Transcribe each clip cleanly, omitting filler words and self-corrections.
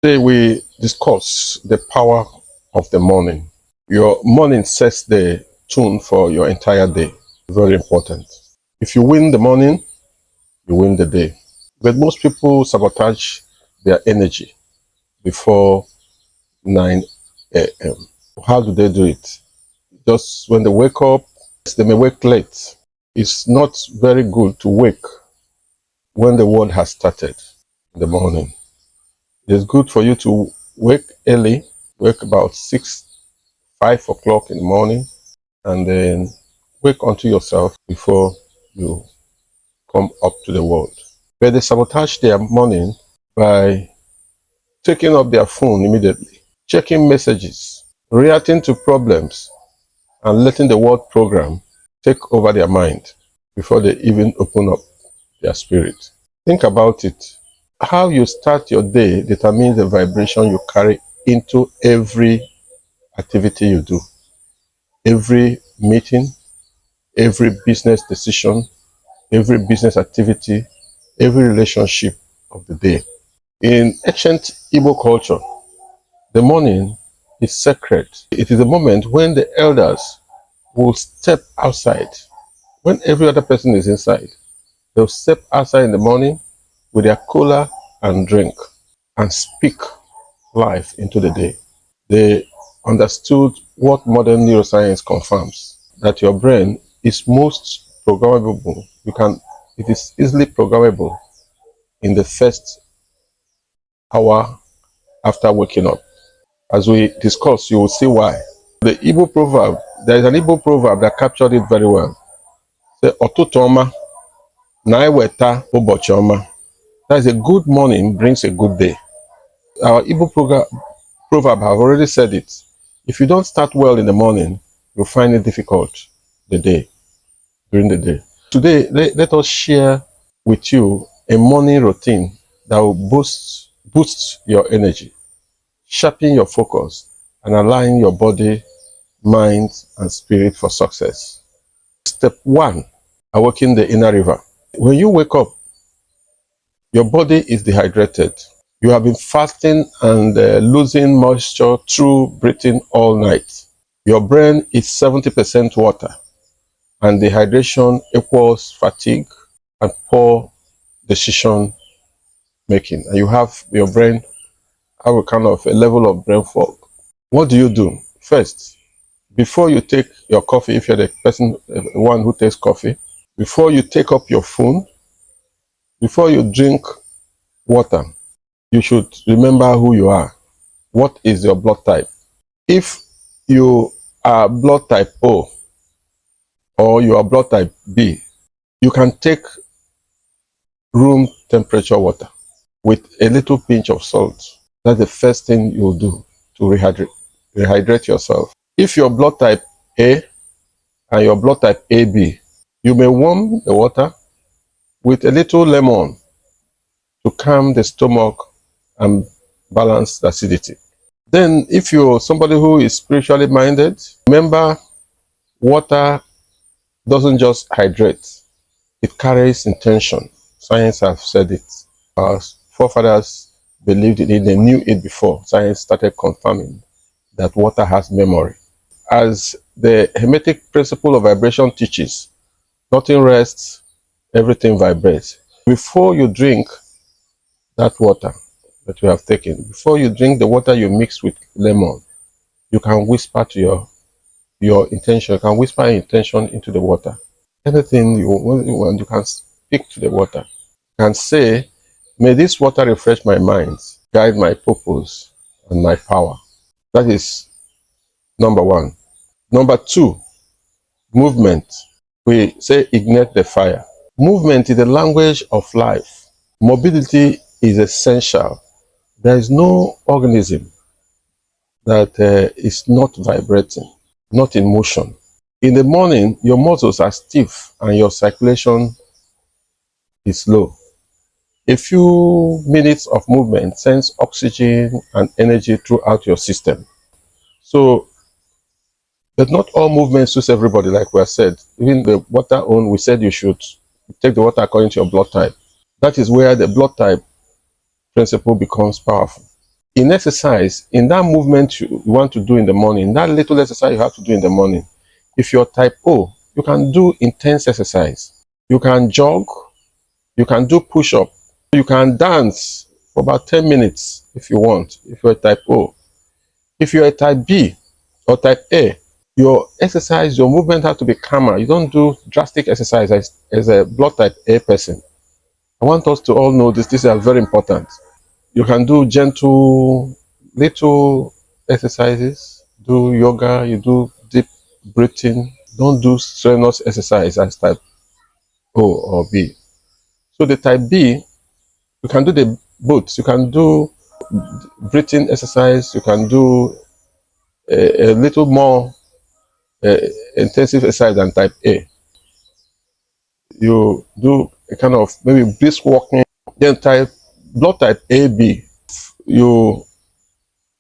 Today we discuss the power of the morning. Your morning sets the tone for your entire day. Very important. If you win the morning, you win the day. But most people sabotage their energy before 9 a.m. How do they do it? Just when they wake up, they may wake late. It's not very good to wake when the world has started in the morning. It is good for you to wake early, wake about 5 o'clock in the morning, and then wake unto yourself before you come up to the world. But they sabotage their morning by taking up their phone immediately, checking messages, reacting to problems, and letting the world program take over their mind before they even open up their spirit. Think about it. How you start your day determines the vibration you carry into every activity you do, every meeting, every business decision, every business activity, every relationship of the day. In ancient Igbo culture, the morning is sacred. It is a moment when the elders will step outside. When every other person is inside, they'll step outside in the morning with their cola and drink and speak life into the day. They understood what modern neuroscience confirms, that your brain is most programmable. It is easily programmable in the first hour after waking up. As we discuss, you will see why. The Igbo proverb, there is an Igbo proverb that captured it very well. Say, "Ọtụtụ ọma na-eweta ụbọchị ọma." That is, a good morning brings a good day. Our Igbo proverb have already said it. If you don't start well in the morning, you'll find it difficult during the day. Today, let us share with you a morning routine that will boost your energy, sharpen your focus, and align your body, mind, and spirit for success. Step 1, awaken the inner river. When you wake up, your body is dehydrated. You have been fasting and losing moisture through breathing all night. Your brain is 70% water, and dehydration equals fatigue and poor decision making. And your brain have a kind of a level of brain fog. What do you do? First, before you take your coffee, if you're the one who takes coffee, before you take up your phone, before you drink water, you should remember who you are. What is your blood type? If you are blood type O or you are blood type B, you can take room temperature water with a little pinch of salt. That's the first thing you'll do to rehydrate yourself. If you're blood type A and your blood type AB, you may warm the water with a little lemon to calm the stomach and balance the acidity. Then if you're somebody who is spiritually minded, remember, water doesn't just hydrate, it carries intention. Science has said it. Our forefathers believed in it, they knew it before science started confirming that water has memory. As the Hermetic principle of vibration teaches, nothing rests, everything vibrates. Before you drink that water that you have taken, before you drink the water you mix with lemon, you can whisper to your intention. You can whisper your intention into the water. Anything you want, you can speak to the water. You can say, "May this water refresh my mind, guide my purpose and my power." That is number 1. Number 2, movement. We say ignite the fire. Movement is the language of life. Mobility is essential. There is no organism that is not vibrating, not in motion. In the morning, your muscles are stiff and your circulation is low. A few minutes of movement sends oxygen and energy throughout your system. So, but not all movement suits everybody, like we have said. Even the water one, we said you should take the water according to your blood type. That is where the blood type principle becomes powerful. In exercise, in that movement you want to do in the morning, that little exercise you have to do in the morning, if you're type O, you can do intense exercise. You can jog, you can do push-up, you can dance for about 10 minutes if you want, if you're a type O. If you're a type B or type A, your exercise, your movement has to be calmer. You don't do drastic exercise as a blood type A person. I want us to all know this. These are very important. You can do gentle, little exercises, do yoga, you do deep breathing. Don't do strenuous exercise as type O or B. So the type B, you can do the both. You can do breathing exercise. You can do a little more uh, intensive exercise than type A. You do a kind of maybe brisk walking. Then blood type AB, you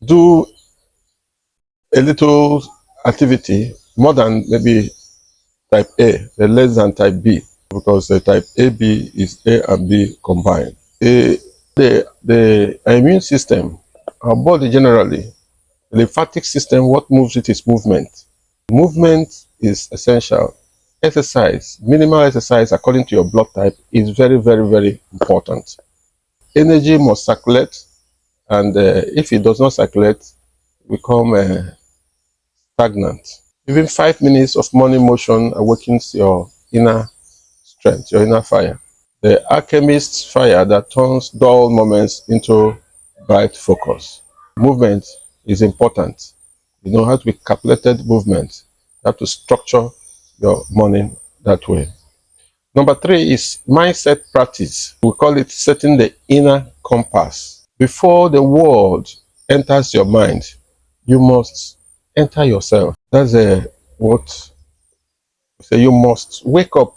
do a little activity more than maybe type A, the less than type B, because the type AB is A and B combined. The immune system, our body generally, the lymphatic system, what moves it is movement. Movement is essential. Exercise, minimal exercise according to your blood type is very, very, very important. Energy must circulate, and if it does not circulate, become stagnant. Even 5 minutes of morning motion awakens your inner strength, your inner fire. The alchemist's fire that turns dull moments into bright focus. Movement is important. You know how to be calculated movement. You have to structure your morning that way. Number 3 is mindset practice. We call it setting the inner compass. Before the world enters your mind, you must enter yourself. That's what say. You must wake up,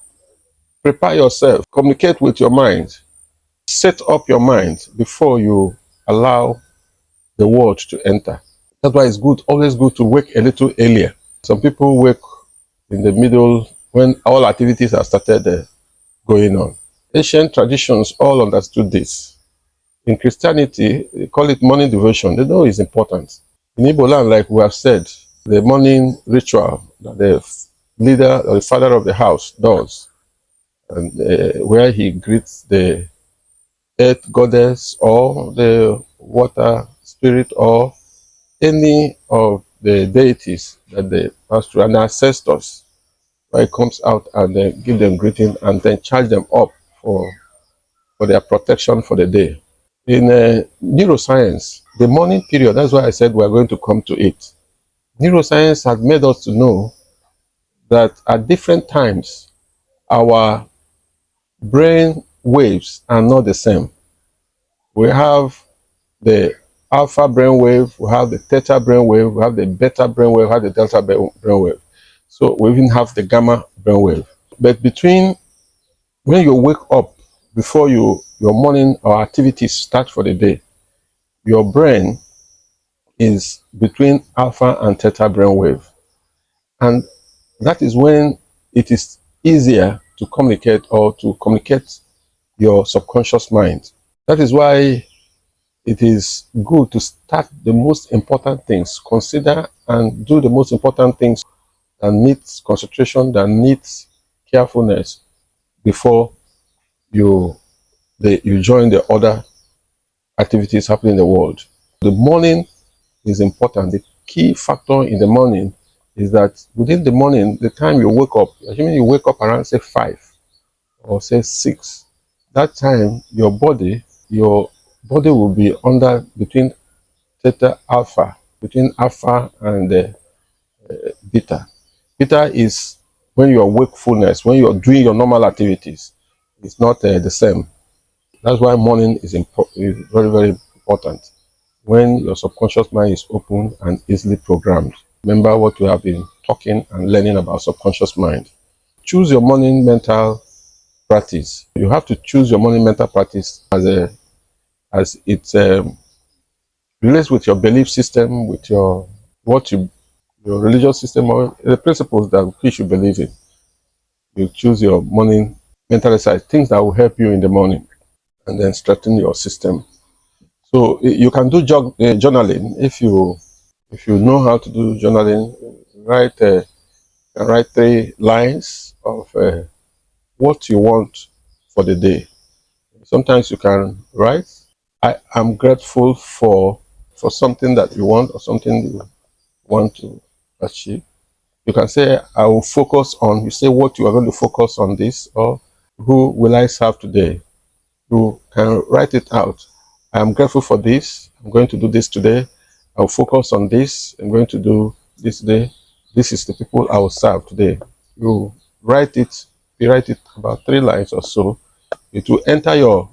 prepare yourself, communicate with your mind, set up your mind before you allow the world to enter. That's why it's good, always good to wake a little earlier. Some people wake in the middle when all activities have started going on. Ancient traditions all understood this. In Christianity, they call it morning devotion. They know it's important. In Igbo land, like we have said, the morning ritual that the leader or the father of the house does, and where he greets the earth goddess or the water spirit or any of the deities that they pass through, and the ancestors, where he comes out and then give them greeting and then charge them up for their protection for the day. In neuroscience, the morning period, that's why I said we're going to come to it. Neuroscience has made us to know that at different times, our brain waves are not the same. We have the alpha brain wave, we have the theta brain wave, we have the beta brain wave, we have the delta brain wave. So we even have the gamma brain wave. But between when you wake up, before your morning or activities start for the day, your brain is between alpha and theta brain wave. And that is when it is easier to communicate or to communicate your subconscious mind. That is why it is good to start the most important things, consider and do the most important things that needs concentration, that needs carefulness before you join the other activities happening in the world. The morning is important. The key factor in the morning is that within the morning, the time you wake up, assuming you wake up around say 5 or say 6, that time your body will be under between theta alpha, between alpha and beta. Beta is when you are wakefulness, when you are doing your normal activities. It's not the same. That's why morning is very, very important. When your subconscious mind is open and easily programmed. Remember what we have been talking and learning about subconscious mind. Choose your morning mental practice. You have to choose your morning mental practice as it relates with your belief system, with your religious system, or the principles that which you believe in. You choose your morning mental exercise, things that will help you in the morning, and then strengthen your system So you can do journaling if you know how to do journaling. Write write 3 lines of what you want for the day. Sometimes you can write, I am grateful for something that you want or something you want to achieve. You can say, I will focus on, you say what you are going to focus on this, or who will I serve today? You can write it out. I am grateful for this. I'm going to do this today. I'll focus on this. I'm going to do this today. This is the people I will serve today. You write it, you write it about 3 lines or so. It will enter your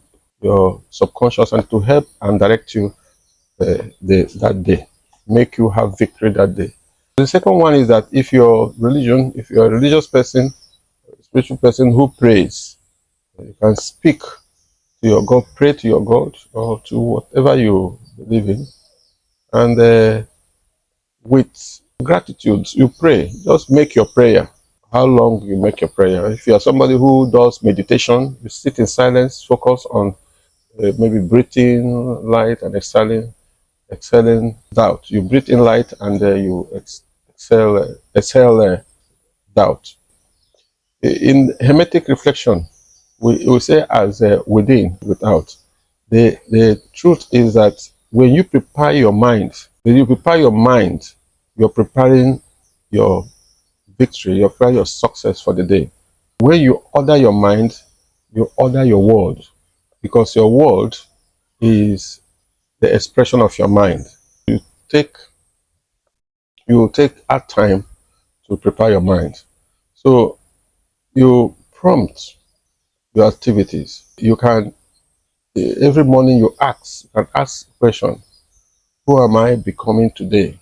subconscious and to help and direct you that day, make you have victory that day. The second one is that if if you're a religious person, a spiritual person who prays, you can speak to your God, pray to your God or to whatever you believe in, and with gratitude, you pray. Just make your prayer. How long you make your prayer? If you are somebody who does meditation, you sit in silence, focus on maybe breathing light and exhaling doubt. You breathe in light and you exhale doubt. In hermetic reflection, we say as within, without. The truth is that when you prepare your mind, you're preparing your victory, you're preparing your success for the day. When you order your mind, you order your world, because your world is the expression of your mind. You take you will take a time to prepare your mind. So you prompt your activities. You can every morning you can ask a question: who am I becoming today?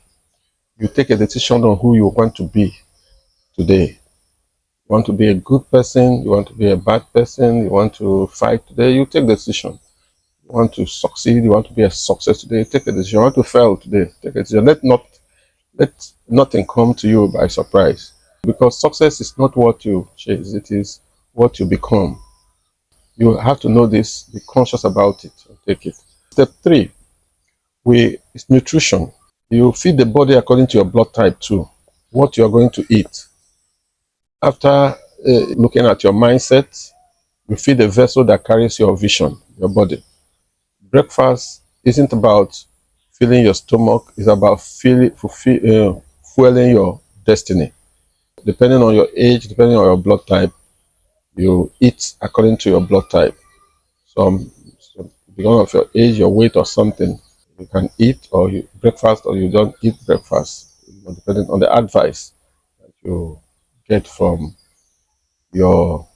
You take a decision on who you want to be today. You want to be a good person, you want to be a bad person, you want to fight today, you take the decision. You want to succeed, you want to be a success today, take a decision. You want to fail today, take a decision. Let nothing come to you by surprise. Because success is not what you chase, it is what you become. You have to know this, be conscious about it, and take it. Step 3 is nutrition. You feed the body according to your blood type too, what you are going to eat. After looking at your mindset, you feed the vessel that carries your vision, your body. Breakfast isn't about filling your stomach, it's about fueling your destiny. Depending on your age, depending on your blood type, you eat according to your blood type. Because of your age, your weight, or something, you can eat or you breakfast or you don't eat breakfast, depending on the advice that you get from your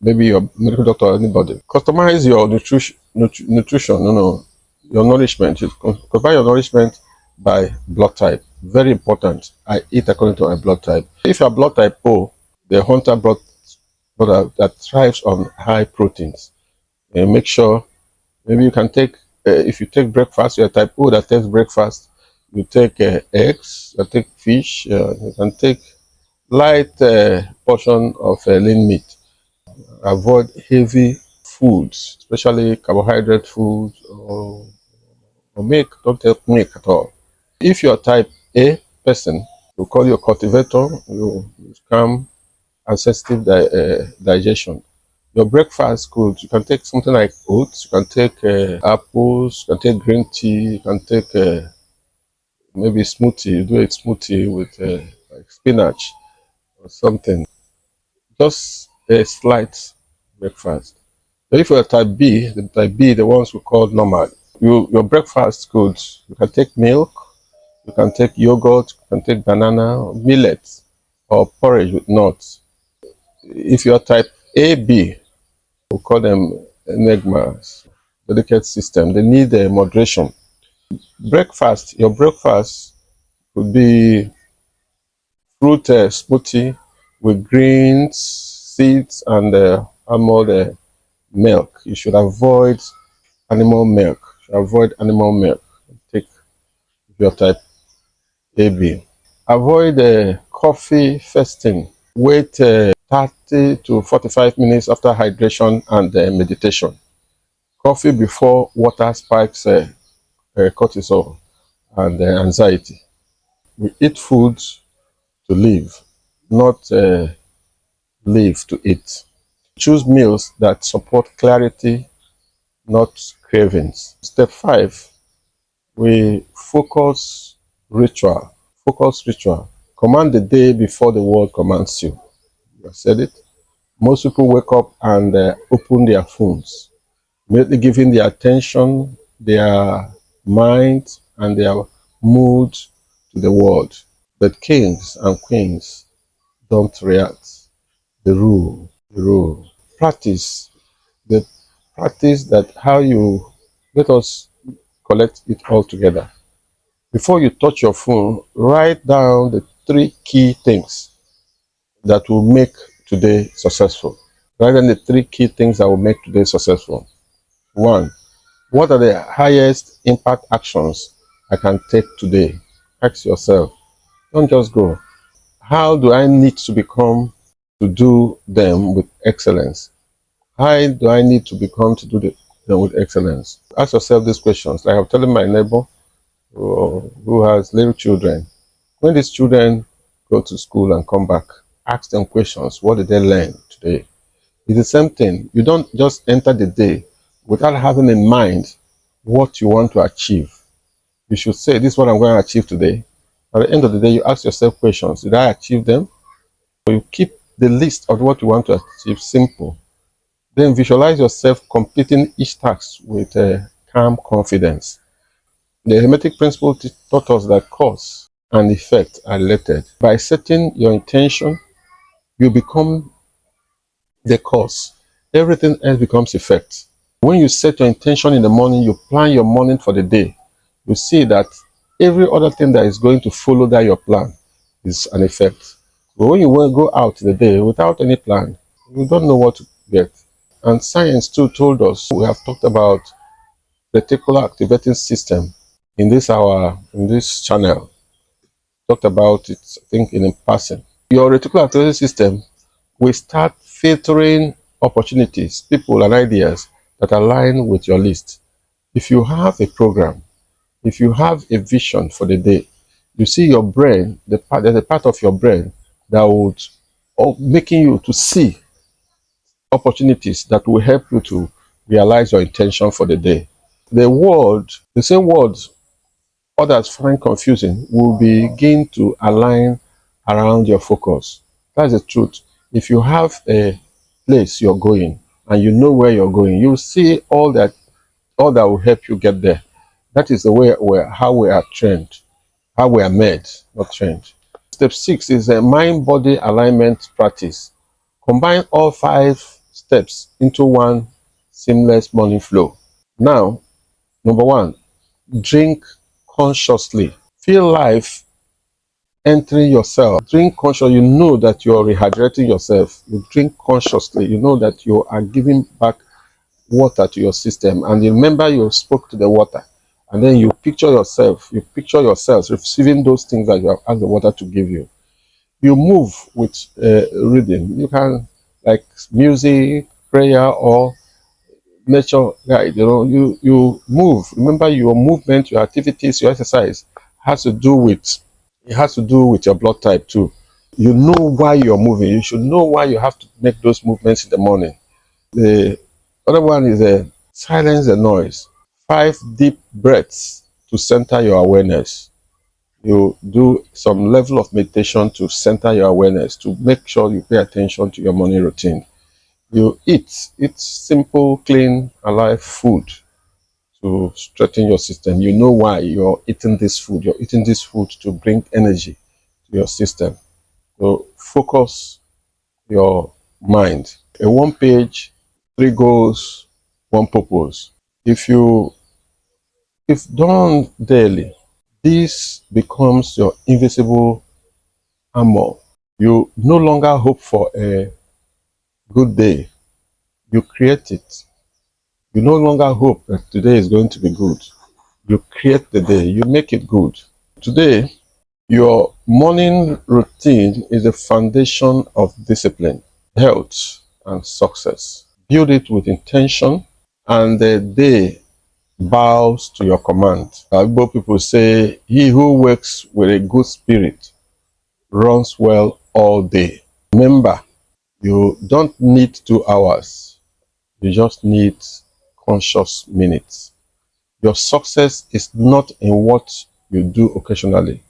maybe your medical doctor or anybody. Customize your nutrition, your nourishment. You combine your nourishment by blood type. Very important. I eat according to my blood type. If you're blood type O, the hunter blood that thrives on high proteins. Make sure maybe you can take if you take breakfast, you're type O that takes breakfast. You take eggs, you take fish, you can take light portion of lean meat. Avoid heavy foods, especially carbohydrate foods or milk. Don't take milk at all. If you're type A person, you call your cultivator, you calm and sensitive digestion. Your breakfast could, you can take something like oats, you can take apples, you can take green tea, you can take maybe smoothie, you do a smoothie with like spinach or something. Just a slight breakfast. So if you're type B, the ones we call normal, your breakfast could, you can take milk, you can take yogurt, you can take banana, millet, or porridge with nuts. If you're type AB, we call them enigmas, delicate system. They need moderation. Your breakfast could be fruit smoothie with greens, seeds, and almond milk. You should avoid animal milk. Take your type AB. Avoid coffee first thing. Wait 30 to 45 minutes after hydration and meditation. Coffee before water spikes cortisol and anxiety. We eat food to live, not live to eat. Choose meals that support clarity, not cravings. Step 5, we ritual. Focus ritual. Command the day before the world commands you. You said it. Most people wake up and open their phones, immediately giving their attention, their mind, and their mood to the world. But kings and queens don't react. They rule. They rule. Practice. The practice that how you let us collect it all together. Before you touch your phone, write down the 3 key things that will make today successful. Write down the 3 key things that will make today successful. 1, what are the highest impact actions I can take today? Ask yourself. Don't just go. How do I need to become to do them with excellence? How do I need to become to do them with excellence? Ask yourself these questions. Like I'm telling my neighbor who has little children. When these children go to school and come back, ask them questions. What did they learn today? It's the same thing. You don't just enter the day without having in mind what you want to achieve. You should say, this is what I'm going to achieve today. At the end of the day, you ask yourself questions. Did I achieve them? So you keep the list of what you want to achieve simple. Then visualize yourself completing each task with calm confidence. The Hermetic principle taught us that cause and effect are related. By setting your intention, you become the cause. Everything else becomes effect. When you set your intention in the morning, you plan your morning for the day. You see that every other thing that is going to follow that your plan is an effect. But when you want to go out in the day without any plan, you don't know what to get. And science too told us, we have talked about reticular activating system in this channel. Talked about it, I think, in passing. Your reticular activating system will start filtering opportunities, people, and ideas that align with your list. If you have a program, if you have a vision for the day, you see your brain, there's a part of your brain that would making you to see opportunities that will help you to realize your intention for the day. The same words others find confusing will begin to align around your focus. That's the truth. If you have a place you're going and you know where you're going, you see all that will help you get there. That is the way how we are trained, how we are made, not trained. Step 6 is a mind-body alignment practice. Combine all 5 steps into one seamless morning flow. Now, number 1, drink consciously. Feel life entering yourself. Drink consciously. You know that you're rehydrating yourself. You drink consciously. You know that you are giving back water to your system. And you remember you spoke to the water. And then you picture yourself. You picture yourself receiving those things that you have asked the water to give you. You move with rhythm. You can, like music, prayer, or nature guide. You move. Remember, your movement, your activities, your exercise has to do with your blood type too. You know why you're moving. You should know why you have to make those movements in the morning. The other one is silence the noise. 5 deep breaths to center your awareness. You do some level of meditation to center your awareness, to make sure you pay attention to your morning routine. You eat simple, clean, alive food to strengthen your system. You know why you're eating this food. You're eating this food to bring energy to your system. So focus your mind. A 1 page, 3 goals, 1 purpose. If done daily, this becomes your invisible armor. You no longer hope for a good day. You create it. You no longer hope that today is going to be good. You create the day. You make it good. Today, your morning routine is the foundation of discipline, health, and success. Build it with intention and the day bows to your command. Igbo people say, he who works with a good spirit runs well all day. Remember, you don't need 2 hours. You just need conscious minutes. Your success is not in what you do occasionally,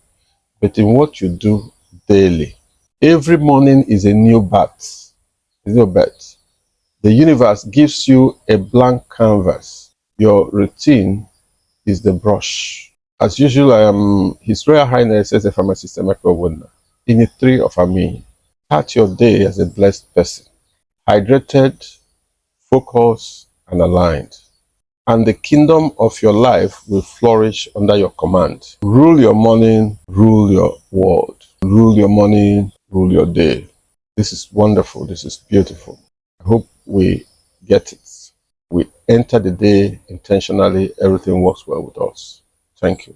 but in what you do daily. Every morning is a new birth. It's no birth. The universe gives you a blank canvas. Your routine is the brush. As usual, I am His Royal Highness as a pharmacist, Michael Wonder. In a three of me, start your day as a blessed person, hydrated, focused, and aligned. And the kingdom of your life will flourish under your command. Rule your morning, rule your world. Rule your morning, rule your day. This is wonderful. This is beautiful. I hope we get it. We enter the day intentionally. Everything works well with us. Thank you.